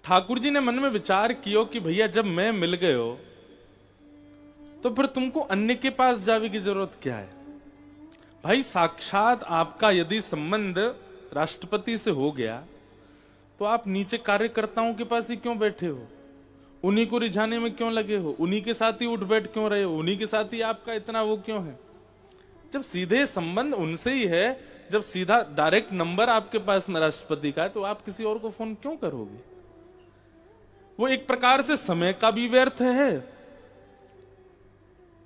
ठाकुर जी ने मन में विचार किया कि भैया जब मैं मिल गए हो तो फिर तुमको अन्य के पास जाने की जरूरत क्या है। भाई साक्षात आपका यदि संबंध राष्ट्रपति से हो गया तो आप नीचे कार्यकर्ताओं के पास ही क्यों बैठे हो, उन्हीं को रिझाने में क्यों लगे हो, उन्हीं के साथ ही उठ बैठ क्यों रहे हो, उन्हीं के साथ ही आपका इतना वो क्यों है। जब सीधे संबंध उनसे ही है, जब सीधा डायरेक्ट नंबर आपके पास में राष्ट्रपति का है, तो आप किसी और को फोन क्यों करोगे। वो एक प्रकार से समय का भी व्यर्थ है,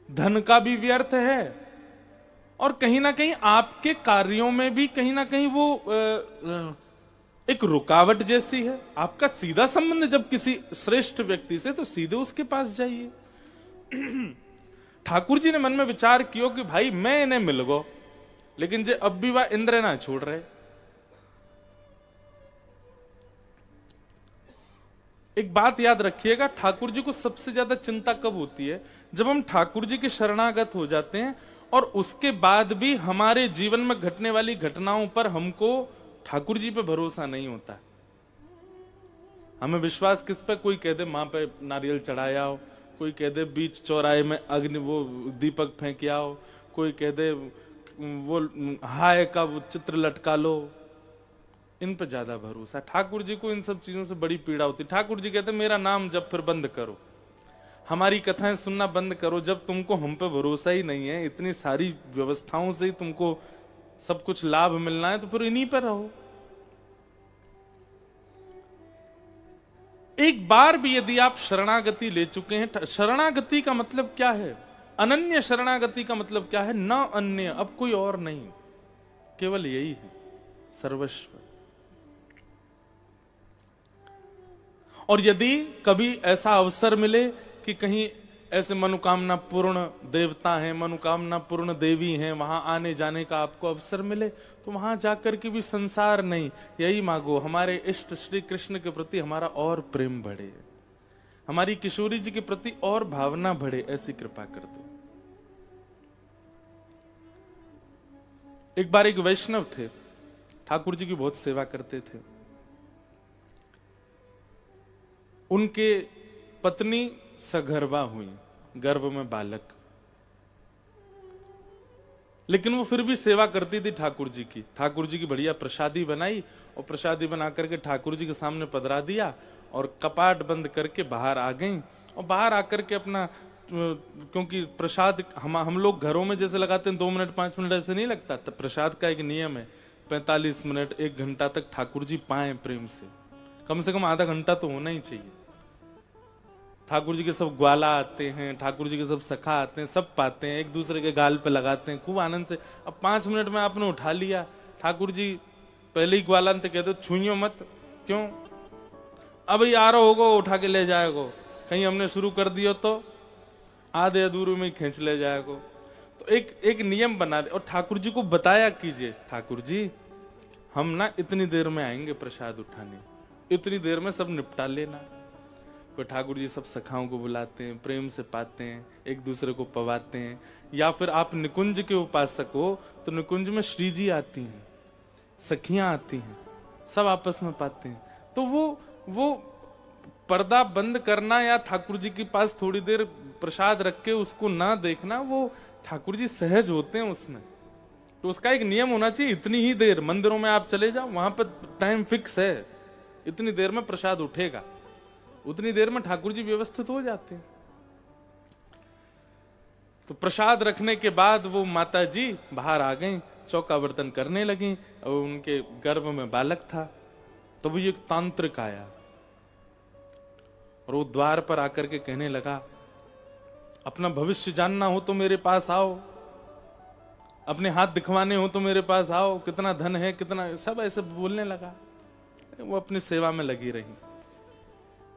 धन का भी व्यर्थ है, और कहीं ना कहीं आपके कार्यों में भी कहीं ना कहीं वो एक रुकावट जैसी है। आपका सीधा संबंध जब किसी श्रेष्ठ व्यक्ति से, तो सीधे उसके पास जाइए। ठाकुर जी ने मन में विचार किया कि भाई मैं इन्हें मिल गो, लेकिन जे अब भी वह इंद्र ना छोड़ रहे। एक बात याद रखिएगा, ठाकुर जी को सबसे ज्यादा चिंता कब होती है, जब हम ठाकुर जी के शरणागत हो जाते हैं और उसके बाद भी हमारे जीवन में घटने वाली घटनाओं पर हमको ठाकुर जी पे भरोसा नहीं होता। हमें विश्वास किस पे, कोई कह दे मां पे नारियल चढ़ाया हो, कोई कह दे बीच चौराहे में अग्नि वो दीपक फेंक आओ, कोई कह दे वो हाय का वो चित्र लटका लो, इन पे ज्यादा भरोसा। ठाकुर जी को इन सब चीजों से बड़ी पीड़ा होती। ठाकुर जी कहते मेरा नाम जब फिर बंद करो, हमारी कथाएं सुनना बंद करो। जब तुमको हम पे भरोसा ही नहीं है, इतनी सारी व्यवस्थाओं से ही तुमको सब कुछ लाभ मिलना है, तो फिर इन्हीं पर रहो। एक बार भी यदि आप शरणागति ले चुके हैं, शरणागति का मतलब क्या है, अनन्य शरणागति का मतलब क्या है, न अन्य, अब कोई और नहीं, केवल यही है सर्वस्व। और यदि कभी ऐसा अवसर मिले कि कहीं ऐसे मनोकामना पूर्ण देवता हैं, मनोकामना पूर्ण देवी हैं, वहां आने जाने का आपको अवसर मिले, तो वहां जाकर के भी संसार नहीं, यही मांगो हमारे इष्ट श्री कृष्ण के प्रति हमारा और प्रेम बढ़े, हमारी किशोरी जी के प्रति और भावना बढ़े, ऐसी कृपा कर दो। एक बार एक वैष्णव थे, ठाकुर जी की बहुत सेवा करते थे। उनके पत्नी सगर्भा हुई, गर्भ में बालक, लेकिन वो फिर भी सेवा करती थी ठाकुर जी की। ठाकुर जी की बढ़िया प्रसादी बनाई और प्रसादी बना करके ठाकुर जी के सामने पधरा दिया और कपाट बंद करके बाहर आ गई। और बाहर आकर के अपना, क्योंकि प्रसाद हम लोग घरों में जैसे लगाते हैं 2 मिनट 5 मिनट, ऐसे नहीं लगता। तो प्रसाद का एक नियम है, 45 मिनट 1 घंटा तक ठाकुर जी पाए प्रेम से, कम से कम आधा घंटा तो होना ही चाहिए। ठाकुर जी के सब ग्वाला आते हैं, ठाकुर जी के सब सखा आते हैं, सब पाते हैं, एक दूसरे के गाल पे लगाते हैं खूब आनंद से। अब 5 मिनट में आपने उठा लिया, ठाकुर जी पहले ही ग्वाला कहते हो छुइयो मत, क्यों, अब आ रहा होगा उठा के ले जाएगो, कहीं हमने शुरू कर दियो तो आधे अधूरे में खींच ले जाएगो। तो एक नियम बना दे और ठाकुर जी को बताया कीजिए, ठाकुर जी हम ना इतनी देर में आएंगे प्रसाद उठाने, इतनी देर में सब निपटा लेना। तो ठाकुर जी सब सखाओं को बुलाते हैं, प्रेम से पाते हैं, एक दूसरे को पवाते हैं। या फिर आप निकुंज के उपासक हो तो निकुंज में श्री जी आती हैं, सखियां आती हैं, सब आपस में पाते हैं। तो वो पर्दा बंद करना या ठाकुर जी के पास थोड़ी देर प्रसाद रख के उसको ना देखना, वो ठाकुर जी सहज होते हैं उसमें। तो उसका एक नियम होना चाहिए, इतनी ही देर। मंदिरों में आप चले जाओ, वहां पर टाइम फिक्स है, इतनी देर में प्रसाद उठेगा, उतनी देर में ठाकुर जी व्यवस्थित हो जाते हैं। तो प्रसाद रखने के बाद वो माता जी बाहर आ गईं, चौका बर्तन करने लगी और उनके गर्भ में बालक था। तो वो एक तांत्रिक आया और वो द्वार पर आकर के कहने लगा, अपना भविष्य जानना हो तो मेरे पास आओ, अपने हाथ दिखवाने हो तो मेरे पास आओ, कितना धन है कितना, सब ऐसे बोलने लगा। वो अपनी सेवा में लगी रही।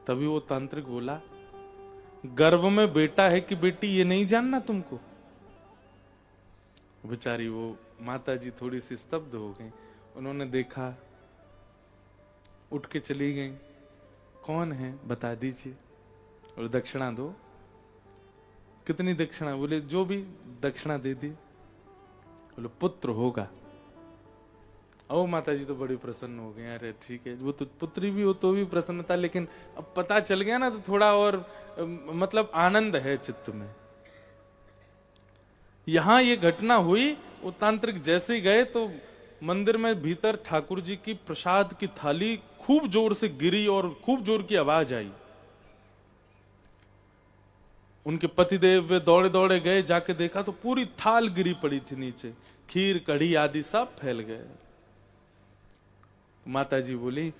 तभी वो तांत्रिक बोला, गर्भ में बेटा है कि बेटी ये नहीं जानना तुमको। बेचारी वो माता जी थोड़ी सी स्तब्ध हो गई, उन्होंने देखा, उठ के चली गई, कौन है बता दीजिए और दक्षिणा दो। कितनी दक्षिणा? बोले जो भी दक्षिणा दे दी। बोले पुत्र होगा। ओ माता जी तो बड़ी प्रसन्न हो गए। अरे ठीक है, वो तो पुत्री भी हो तो भी प्रसन्नता, लेकिन अब पता चल गया ना तो थोड़ा और मतलब आनंद है चित्त में। यहां ये घटना हुई, वो तांत्रिक जैसे ही गए तो मंदिर में भीतर ठाकुर जी की प्रसाद की थाली खूब जोर से गिरी और खूब जोर की आवाज आई। उनके पतिदेव वे दौड़े दौड़े गए, जाके देखा तो पूरी थाल गिरी पड़ी थी नीचे, खीर कढ़ी आदि सब फैल गए। माता जी बोली,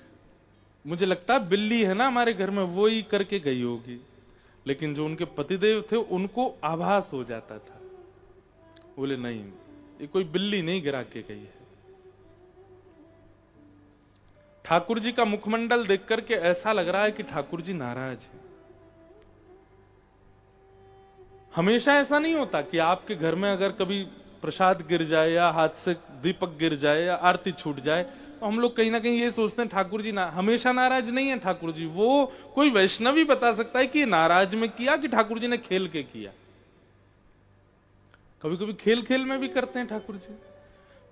मुझे लगता है बिल्ली है ना हमारे घर में, वो ही करके गई होगी। लेकिन जो उनके पतिदेव थे उनको आभास हो जाता था। बोले नहीं, ये कोई बिल्ली नहीं गिरा के गई है। ठाकुर जी का मुखमंडल देख करके ऐसा लग रहा है कि ठाकुर जी नाराज है। हमेशा ऐसा नहीं होता कि आपके घर में अगर कभी प्रसाद गिर जाए या हाथ से दीपक गिर जाए या आरती छूट जाए तो हम लोग कहीं ना कहीं ये सोचते हैं ठाकुर जी हमेशा नाराज नहीं है। ठाकुर जी, वो कोई वैष्णव ही बता सकता है कि नाराज में किया कि ठाकुर जी ने खेल के किया। कभी कभी खेल खेल में भी करते हैं ठाकुर जी।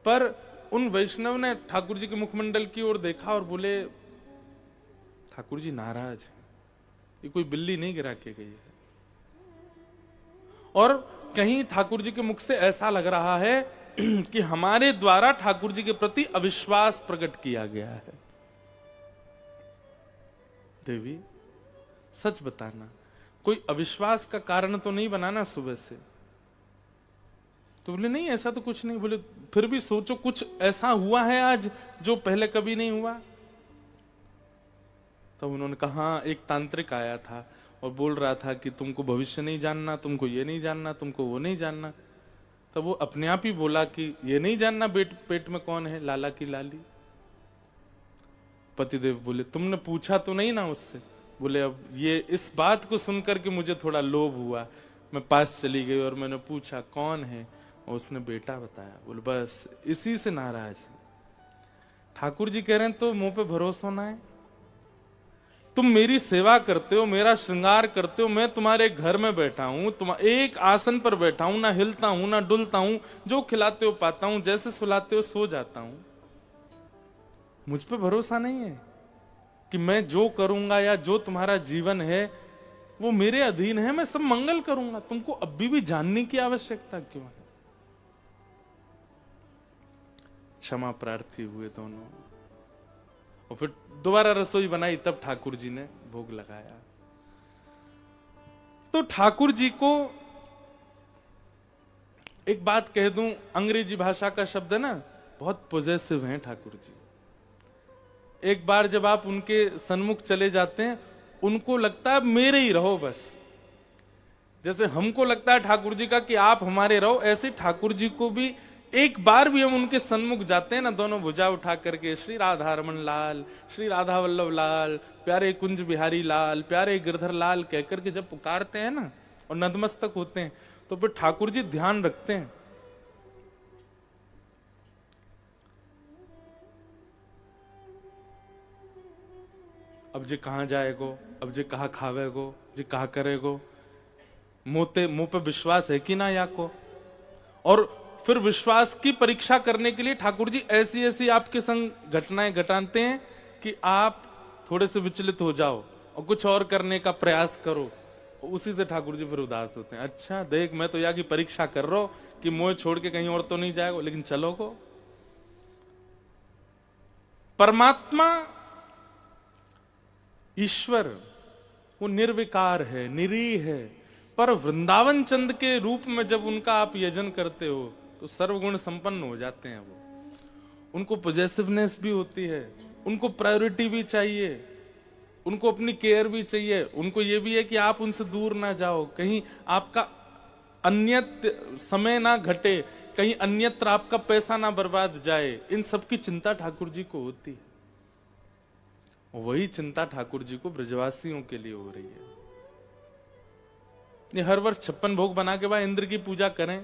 पर उन वैष्णव ने ठाकुर जी के मुखमंडल की ओर देखा और बोले, ठाकुर जी नाराज है, ये कोई बिल्ली नहीं गिरा के गई है। और कहीं ठाकुर जी के मुख से ऐसा लग रहा है कि हमारे द्वारा ठाकुर जी के प्रति अविश्वास प्रकट किया गया है। देवी सच बताना, कोई अविश्वास का कारण तो नहीं बनाना सुबह से। तो बोले नहीं, ऐसा तो कुछ नहीं। बोले फिर भी सोचो, कुछ ऐसा हुआ है आज जो पहले कभी नहीं हुआ। तो उन्होंने कहा, एक तांत्रिक आया था और बोल रहा था कि तुमको भविष्य नहीं जानना, तुमको ये नहीं जानना, तुमको वो नहीं जानना। तब वो अपने आप ही बोला कि ये नहीं जानना पेट में कौन है, लाला की लाली। पतिदेव बोले, तुमने पूछा तो नहीं ना उससे। बोले अब ये इस बात को सुनकर के मुझे थोड़ा लोभ हुआ, मैं पास चली गई और मैंने पूछा कौन है, और उसने बेटा बताया। बोले बस इसी से नाराज है। ठाकुर जी कह रहे हैं तो मुंह पे भरोसा ना है। तुम मेरी सेवा करते हो, मेरा श्रृंगार करते हो, मैं तुम्हारे घर में बैठा हूं, तुम एक आसन पर बैठा हूं, ना हिलता हूं ना डुलता हूं, जो खिलाते हो पाता हूं, जैसे सुलाते हो सो जाता हूं। मुझ पे भरोसा नहीं है कि मैं जो करूंगा या जो तुम्हारा जीवन है वो मेरे अधीन है, मैं सब मंगल करूंगा। तुमको अभी भी जानने की आवश्यकता क्यों है? क्षमा प्रार्थी हुए दोनों और फिर दोबारा रसोई बनाई, तब ठाकुर जी ने भोग लगाया। तो ठाकुर जी को एक बात कह दूं, अंग्रेजी भाषा का शब्द है ना, बहुत पॉजेसिव हैं ठाकुर जी। एक बार जब आप उनके सन्मुख चले जाते हैं, उनको लगता है मेरे ही रहो बस। जैसे हमको लगता है ठाकुर जी का कि आप हमारे रहो, ऐसे ठाकुर जी को भी एक बार भी हम उनके सन्मुख जाते हैं ना, दोनों भुजा उठा करके श्री राधा रमन लाल, श्री राधा वल्लभ लाल, प्यारे कुंज बिहारी लाल, प्यारे गिरधर लाल कहकर के जब पुकारते हैं ना और नतमस्तक होते हैं, तो फिर ठाकुर जी ध्यान रखते हैं। अब जे कहां जाएगो, अब जे कहा खावेगो, जे कहा करेगो, मुंह पे विश्वास है कि ना या को। और फिर विश्वास की परीक्षा करने के लिए ठाकुर जी ऐसी ऐसी आपके संग घटनाएं घटाते हैं कि आप थोड़े से विचलित हो जाओ और कुछ और करने का प्रयास करो। उसी से ठाकुर जी फिर उदास होते हैं। अच्छा देख, मैं तो यहाँ की परीक्षा कर रहा हूं कि मोह छोड़ के कहीं और तो नहीं जाएगा, लेकिन चलो को। परमात्मा ईश्वर वो निर्विकार है, निरीह है, पर वृंदावन चंद के रूप में जब उनका आप यजन करते हो तो सर्वगुण संपन्न हो जाते हैं वो। उनको पॉजेसिवनेस भी होती है, उनको प्रायोरिटी भी चाहिए, उनको अपनी केयर भी चाहिए, उनको ये भी है कि आप उनसे दूर ना जाओ, कहीं आपका अन्यत्र समय ना घटे, कहीं अन्यत्र आपका पैसा ना बर्बाद जाए। इन सब की चिंता ठाकुर जी को होती है। वही चिंता ठाकुर जी को ब्रजवासियों के लिए हो रही है। ये हर वर्ष 56 भोग बना के बाद इंद्र की पूजा करें,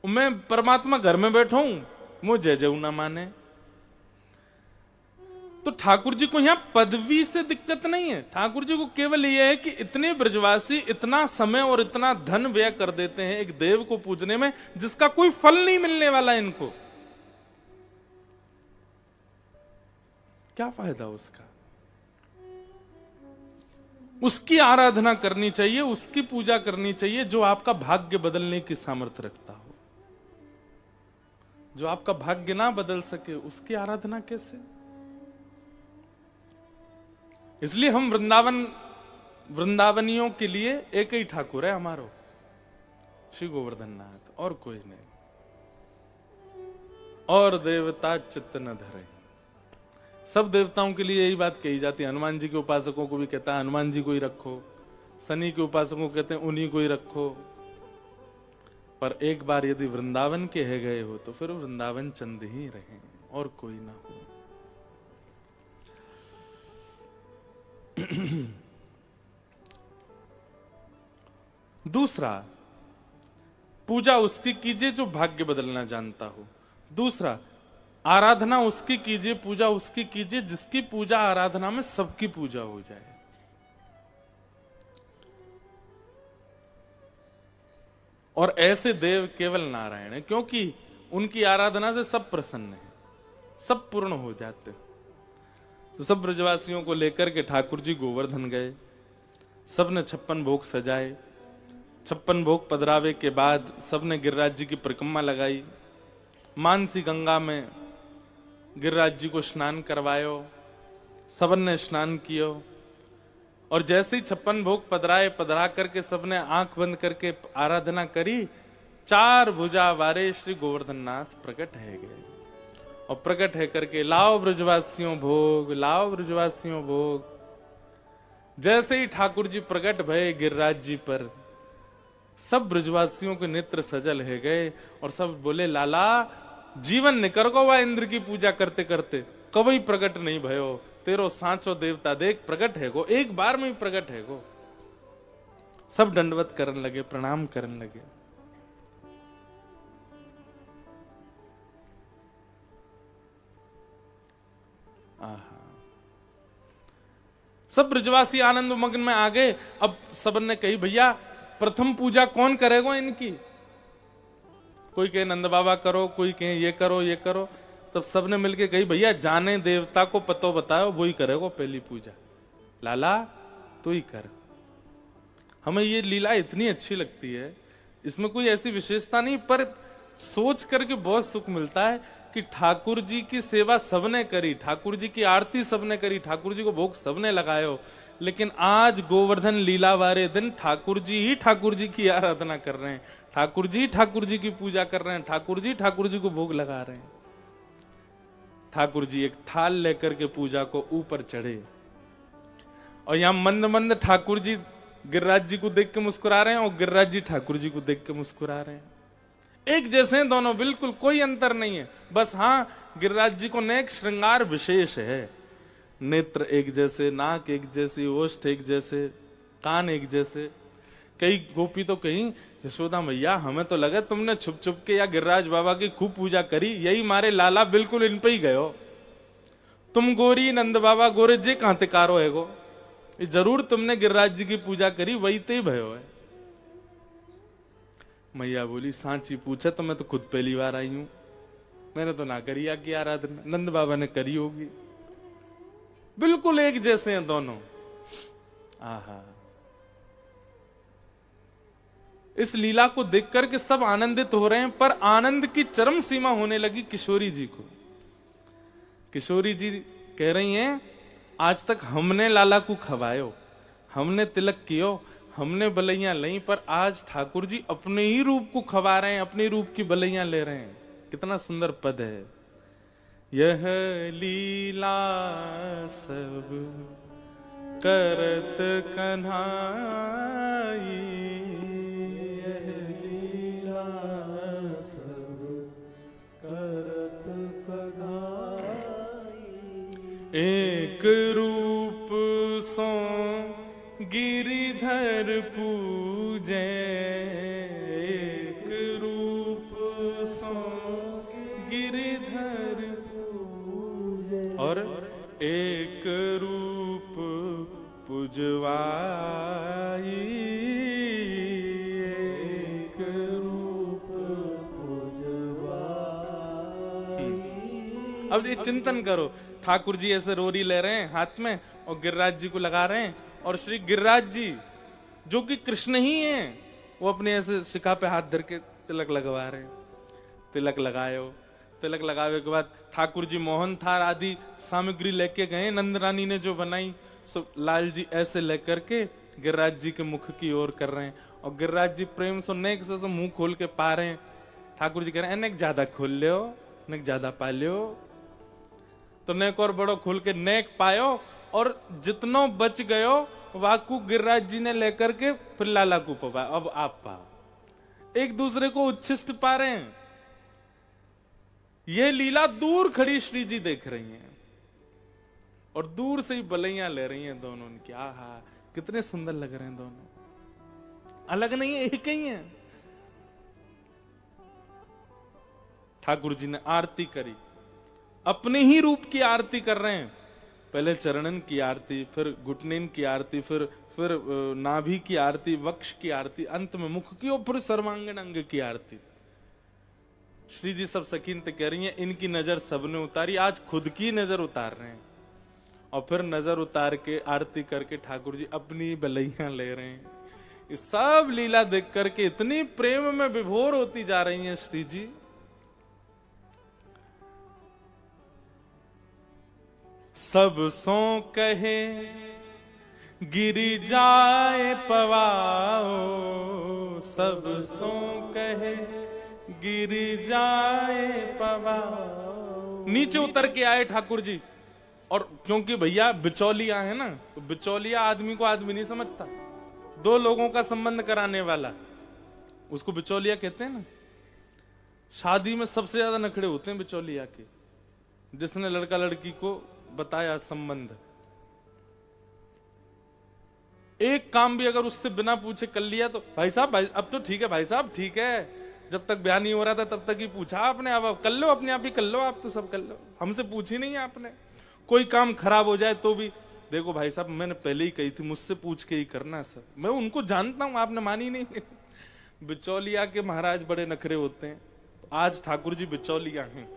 मैं परमात्मा घर में बैठा हूं, वो जय जय ना माने। तो ठाकुर जी को यहां पदवी से दिक्कत नहीं है। ठाकुर जी को केवल यह है कि इतने ब्रजवासी इतना समय और इतना धन व्यय कर देते हैं एक देव को पूजने में जिसका कोई फल नहीं मिलने वाला इनको। क्या फायदा उसका? उसकी आराधना करनी चाहिए, उसकी पूजा करनी चाहिए जो आपका भाग्य बदलने की सामर्थ्य रखता हो। जो आपका भाग्य ना बदल सके उसकी आराधना कैसे? इसलिए हम वृंदावनियों के लिए एक ही ठाकुर है हमारो, श्री गोवर्धन नाथ, और कोई नहीं। और देवता चित्त न धरे। सब देवताओं के लिए यही बात कही जाती है। हनुमान जी के उपासकों को भी कहता है हनुमान जी को ही रखो, शनि के उपासकों को कहते हैं उन्हीं को ही रखो। पर एक बार यदि वृंदावन के है गए हो तो फिर वृंदावन चंद ही रहे और कोई ना हो। दूसरा, पूजा उसकी कीजिए जो भाग्य बदलना जानता हो। दूसरा, आराधना उसकी कीजिए, पूजा उसकी कीजिए जिसकी पूजा आराधना में सबकी पूजा हो जाए। और ऐसे देव केवल नारायण है, क्योंकि उनकी आराधना से सब प्रसन्न है, सब पूर्ण हो जाते। तो सब ब्रजवासियों को लेकर के ठाकुर जी गोवर्धन गए। सबने 56 भोग सजाए। 56 भोग पधरावे के बाद सबने गिरिराज जी की परिक्रमा लगाई। मानसी गंगा में गिरिराज जी को स्नान करवायो। सबन ने स्नान कियो। और जैसे ही 56 भोग पधरा करके सबने आंख बंद करके आराधना करी, 4 भुजा वारे श्री गोवर्धन नाथ प्रकट है गए। और प्रकट है करके लाओ ब्रजवासियों भोग, लाओ ब्रजवासियों भोग। जैसे ही ठाकुर जी प्रकट भये गिरिराज जी पर, सब ब्रजवासियों के नेत्र सजल है गए और सब बोले लाला जीवन निकर गो वा इंद्र की पूजा करते करते कभी प्रकट नहीं भयो, तेरो सांचो देवता देख प्रकट है गो, एक बार में ही प्रकट है गो। सब दंडवत करने लगे, प्रणाम करने लगे। सब ब्रजवासी आनंद मग्न में आ गए। अब सबन ने कही भैया प्रथम पूजा कौन करेगा इनकी? कोई कहे नंद बाबा करो, कोई कहे ये करो ये करो। तब सबने मिलके कही भैया जाने देवता को पतो बताओ, वो ही करेगा पहली पूजा। लाला तू ही कर। हमें ये लीला इतनी अच्छी लगती है, इसमें कोई ऐसी विशेषता नहीं, पर सोच करके बहुत सुख मिलता है कि ठाकुर जी की सेवा सबने करी, ठाकुर जी की आरती सबने करी, ठाकुर जी को भोग सबने लगायो, लेकिन आज गोवर्धन लीला वाले दिन ठाकुर जी ही ठाकुर जी की आराधना कर रहे हैं, ठाकुर जी ठाकुर जी की पूजा कर रहे हैं, ठाकुर जी को भोग लगा रहे हैं। ठाकुर जी एक थाल लेकर के पूजा को ऊपर चढ़े और यहां मंद मंद ठाकुर जी गिरिराज जी को देख के मुस्कुरा रहे हैं और गिरिराज जी ठाकुर जी को देख के मुस्कुरा रहे हैं। एक जैसे हैं दोनों, बिल्कुल कोई अंतर नहीं है। बस हाँ, गिरिराज जी को नेक श्रृंगार विशेष है। नेत्र एक जैसे, नाक एक जैसी, ओष्ठ एक जैसे, कान एक जैसे। कई गोपी तो कहीं यशोदा मैया हमें तो लगा तुमने छुप छुप के या गिरिराज बाबा की खूब पूजा करी, यही मारे लाला बिल्कुल इन पे ही गयो। तुम गोरी नंद बाबा गोरे जे कहां तिकारो है गो, जरूर तुमने गिरिराज जी की पूजा करी, वही ते भयो है। मैया बोली सांची पूछा तो मैं तो खुद पहली बार आई हूं, मैंने तो ना करी की आराधना, नंद बाबा ने करी होगी। बिल्कुल एक जैसे हैं दोनों। आहा, इस लीला को देख करके सब आनंदित हो रहे हैं, पर आनंद की चरम सीमा होने लगी किशोरी जी को। किशोरी जी कह रही हैं आज तक हमने लाला को खवायो, हमने तिलक कियो, हमने बलैया ली, पर आज ठाकुर जी अपने ही रूप को खवा रहे हैं, अपने रूप की बलैया ले रहे हैं। कितना सुंदर पद है। यह लीला सब करत कन्हाई, यह लीला सब करत कन्हाई। एक रूप सो गिरिधर पूजे, एक रूप सो गिरिधर पूजे, और एक रूप पुजवाई, एक रूप पुजवाई। अब ये चिंतन करो, ठाकुर जी ऐसे रोरी ले रहे हैं हाथ में और गिरिराज जी को लगा रहे हैं, और श्री गिरिराज जी जो कि कृष्ण ही हैं, वो अपने ऐसे शिखा पे हाथ धर के तिलक लगवा रहे हैं। तिलक लगाए, तिलक लगावे के बाद ठाकुर जी मोहन थार आदि सामग्री लेके गए, नंद रानी ने जो बनाई, सो लाल जी ऐसे लेकर के गिरिराज जी के मुख की ओर कर रहे हैं, और गिरिराज जी प्रेम से नेक से मुंह खोल के पा रहे हैं। ठाकुर जी कह रहे हैं नेक ज्यादा खोल लियो, नेक ज्यादा पा लियो, तो नेक और बड़ो खोल के नेक पायो, और जितनो बच गयो वाकू गिरिराज जी ने लेकर के फिर लाला को पवा। अब आप पाओ, एक दूसरे को उच्छिष्ट पा रहे हैं। ये लीला दूर खड़ी श्री जी देख रही हैं, और दूर से ही बलैया ले रही हैं दोनों उनकी। आहा, कितने सुंदर लग रहे हैं दोनों, अलग नहीं है, एक ही है। ठाकुर जी ने आरती करी, अपने ही रूप की आरती कर रहे हैं। पहले चरणन की आरती, फिर घुटनेन की आरती, फिर नाभि की आरती, वक्ष की आरती, अंत में मुख की, और फिर सर्वांगन अंग की आरती। श्री जी सब सखीन ते कह रही हैं, इनकी नजर सबने उतारी, आज खुद की नजर उतार रहे हैं। और फिर नजर उतार के आरती करके ठाकुर जी अपनी बलैया ले रहे हैं। इस सब लीला देख करके इतनी प्रेम में विभोर होती जा रही हैं श्री जी। सब सो कहे गिरि जाए पवाओ, सब सो कहे गिरि जाए पवाओ। नीचे उतर के आए ठाकुर जी, और क्योंकि भैया बिचौलिया है ना, तो बिचौलिया आदमी को आदमी नहीं समझता, दो लोगों का संबंध कराने वाला, उसको बिचौलिया कहते हैं ना। शादी में सबसे ज्यादा नखड़े होते हैं बिचौलिया के, जिसने लड़का लड़की को बताया संबंध। एक काम भी अगर उससे बिना पूछे कर लिया तो भाई साहब, भाई अब तो ठीक है, भाई साहब ठीक है, जब तक ब्याह नहीं हो रहा था तब तक ही पूछा आपने, अब कर लो, अपने आप ही कर लो, आप तो सब कर लो, हमसे पूछी नहीं आपने। कोई काम खराब हो जाए तो भी देखो भाई साहब, मैंने पहले ही कही थी, मुझसे पूछ के ही करना सर, मैं उनको जानता हूं, आपने मानी नहीं। बिचौलिया के महाराज बड़े नखरे होते हैं। आज ठाकुर जी बिचौलिया हैं।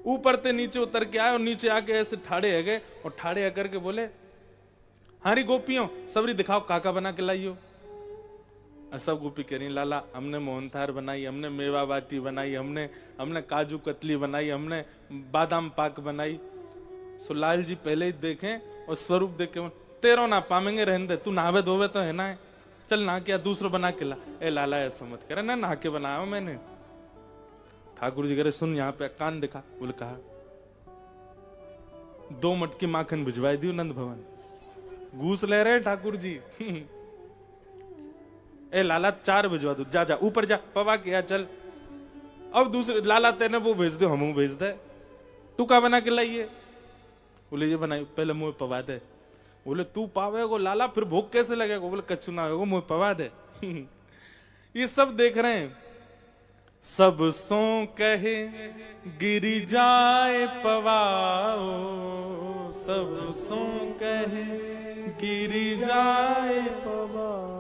ऊपर से नीचे उतर के आए, और नीचे आके ऐसे ठाड़े है गए, और ठाड़े आकर के बोले, हारी गोपियों सबरी दिखाओ काका बना के लाइयो। सब गोपी कह रही, लाला हमने मोहनथार बनाई, हमने मेवा बाटी बनाई, हमने काजू कतली बनाई, हमने बादाम पाक बनाई। सो लाल जी पहले ही देखें और स्वरूप देखे, तेरो ना पामेंगे, रहने दे, तू नहावे धोवे तो है ना, चल नहा के दूसरा बना के ला। ए लाला ऐसा मत करे ना, नहा के बनाया मैंने। ठाकुर जी कह रहे, सुन यहाँ पे कान दिखा। बोले कहा, 2 मटकी माखन भिजवाई दी नंद भवन। घूस ले रहे ठाकुर जी। ए लाला 4 भिजवा दो, जा जा ऊपर जा, पवा किया चल। अब दूसरे लाला तेने वो भेज दो, हम भेज दे, तू का बना के लाइए। बोले ये बनाई, पहले मुंह पवा दे। बोले तू पावेगो लाला, फिर भूख कैसे लगेगा। बोले कच्चू ना होगा, मुंह पवा दे। ये सब देख रहे हैं। सब सो कहे गिरि जाए पवाओ, सब सो कहे गिरि जाए पवाओ।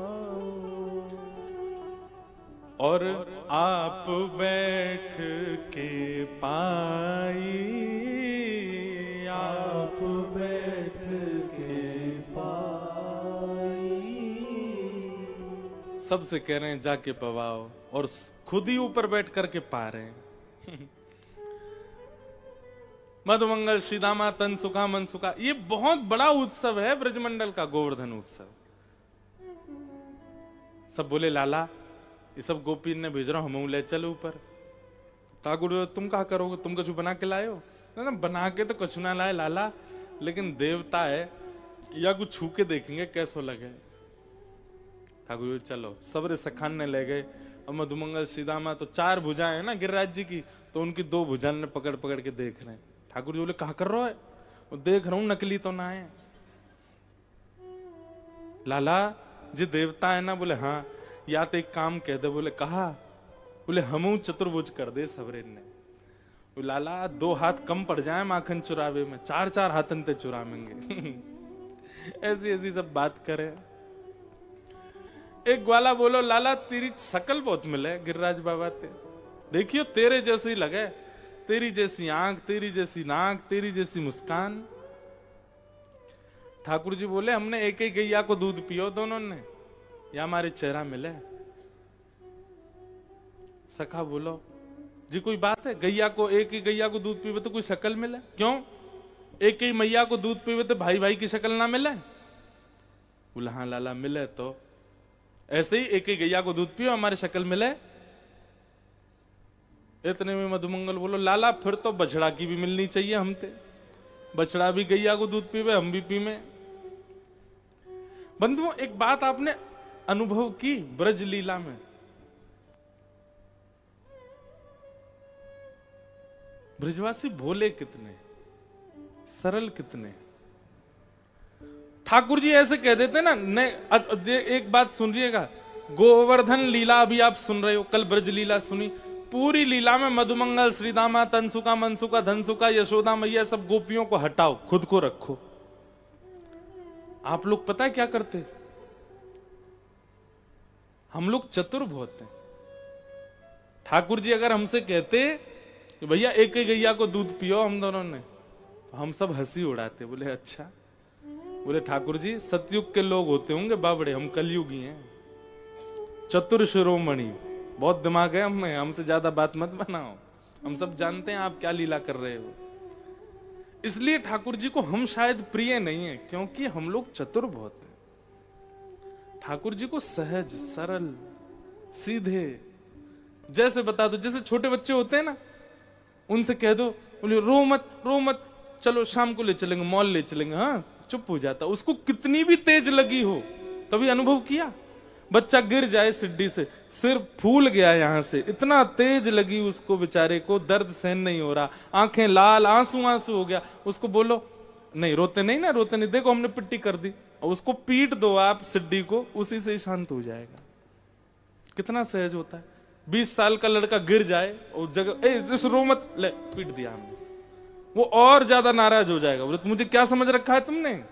और आप बैठ के पाई, आप बैठ के पाई। सबसे कह रहे हैं जाके पवाओ, और खुद ही ऊपर बैठ करके पा रहे हैं। मधुमंगल श्रीदामा तन सुखा मन सुखा, ये बहुत बड़ा उत्सव है ब्रजमंडल का, गोवर्धन उत्सव। सब बोले लाला ये सब गोपी ने भेज रहा हूं, हम ले चलो ऊपर। ठाकुर तुम क्या करोगे, तुम कुछ बना के लाए हो? ना बना के तो कुछ ना लाए लाला, लेकिन देवता है या कुछ छू के देखेंगे कैसो लगे। ठाकुर चलो, सबरे सखान ने ले गए। और मधुमंगल श्रीदामा तो 4 भुजाएं है ना गिरिराज जी की, तो उनकी 2 भुजा ने पकड़ पकड़ के देख रहे हैं। ठाकुर जी बोले कहा कर रहा है? वो देख रहा हूं नकली तो ना है। लाला जी देवता है ना? बोले हाँ। या तो एक काम कह दे। बोले कहा? बोले हमू चतुर्भुज कर दे सबरेन ने। लाला 2 हाथ कम पड़ जाए माखन चुरावे में, 4-4 हाथन ते चुरावेंगे। ऐसी ऐसी सब बात करे। एक ग्वाला बोलो लाला तेरी शकल बहुत मिले गिरिराज बाबा ते, देखियो तेरे जैसे ही लगे, तेरी जैसी आंख, तेरी जैसी नाक, तेरी जैसी मुस्कान। ठाकुर जी बोले हमने एक ही गैया को दूध पियो दोनों ने, या हमारे चेहरा मिले। सखा बोलो जी कोई बात है, गैया को एक ही गैया को दूध पीवे तो कोई शक्ल मिले? क्यों? एक ही मैया को दूध पीवे तो भाई भाई की शक्ल ना मिले? बोला हाँ लाला मिले, तो ऐसे ही एक ही गैया को दूध पियो हमारी शक्ल मिले। इतने में मधुमंगल बोलो लाला फिर तो बछड़ा की भी मिलनी चाहिए हमते, बछड़ा भी गैया को दूध पीवे हम भी पीवे। बंधुओं एक बात आपने अनुभव की ब्रज लीला में, ब्रजवासी भोले कितने, सरल कितने। ठाकुर जी ऐसे कह देते ना, एक बात सुनिएगा, गोवर्धन लीला अभी आप सुन रहे हो, कल ब्रज लीला सुनी, पूरी लीला में मधुमंगल, श्रीदामा, तनसुका, मनसुका, धनसुका, यशोदा मैया सब गोपियों को हटाओ, खुद को रखो। आप लोग पता है क्या करते? हम लोग चतुर बहुत हैं। ठाकुर जी अगर हमसे कहते कि भैया एक ही गैया को दूध पियो हम दोनों ने, तो हम सब हंसी उड़ाते, बोले अच्छा। बोले ठाकुर जी सतयुग के लोग होते होंगे बाबड़े, हम कलयुगी हैं, चतुर शिरोमणि, बहुत दिमाग है हमें, हमसे ज्यादा बात मत बनाओ, हम सब जानते हैं आप क्या लीला कर रहे हो। इसलिए ठाकुर जी को हम शायद प्रिय नहीं है, क्योंकि हम लोग चतुर बहुत हैं। ठाकुर जी को सहज, सरल, सीधे, जैसे बता दो, जैसे छोटे बच्चे होते हैं ना, उनसे कह दो, बोले रो मत, रो मत, चलो शाम को ले चलेंगे, मॉल ले चलेंगे, हाँ चुप हो जाता। उसको कितनी भी तेज लगी हो, कभी अनुभव किया? बच्चा गिर जाए सीढ़ी से, सिर फूल गया यहां से, इतना तेज लगी उसको बेचारे को, दर्द सहन नहीं हो रहा, आंखें लाल, आंसू आंसू हो गया, उसको बोलो नहीं रोते नहीं ना, रोते नहीं, देखो हमने पिट्टी कर दी, और उसको पीट दो आप सीढ़ी को, उसी से शांत हो जाएगा। कितना सहज होता है। 20 साल का लड़का गिर जाए और जगह रो मत, ले पीट दिया हमने, वो और ज्यादा नाराज हो जाएगा, बोले मुझे क्या समझ रखा है तुमने,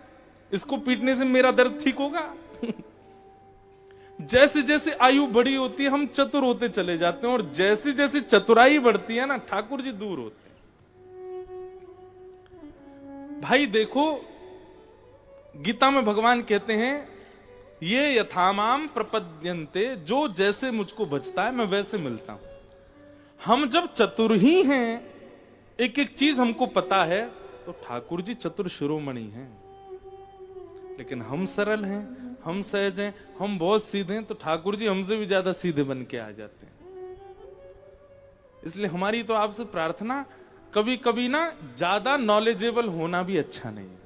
इसको पीटने से मेरा दर्द ठीक होगा? जैसे जैसे आयु बड़ी होती है हम चतुर होते चले जाते हैं, और जैसी जैसी चतुराई बढ़ती है ना, ठाकुर जी दूर होते हैं। भाई देखो गीता में भगवान कहते हैं ये यथामाम प्रपद्यन्ते, जो जैसे मुझको बचता है मैं वैसे मिलता हूं। हम जब चतुर ही हैं, एक एक चीज हमको पता है, तो ठाकुर जी चतुर शिरोमणि हैं। लेकिन हम सरल हैं, हम सहज हैं, हम बहुत सीधे हैं, तो ठाकुर जी हमसे भी ज्यादा सीधे बन के आ जाते हैं। इसलिए हमारी तो आपसे प्रार्थना, कभी कभी ना ज्यादा नॉलेजेबल होना भी अच्छा नहीं है,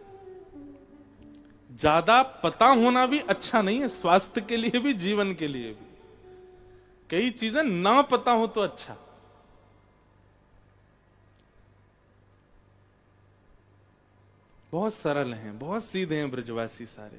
ज्यादा पता होना भी अच्छा नहीं है, स्वास्थ्य के लिए भी, जीवन के लिए भी। कई चीजें ना पता हो तो अच्छा। बहुत सरल हैं, बहुत सीधे हैं ब्रजवासी सारे।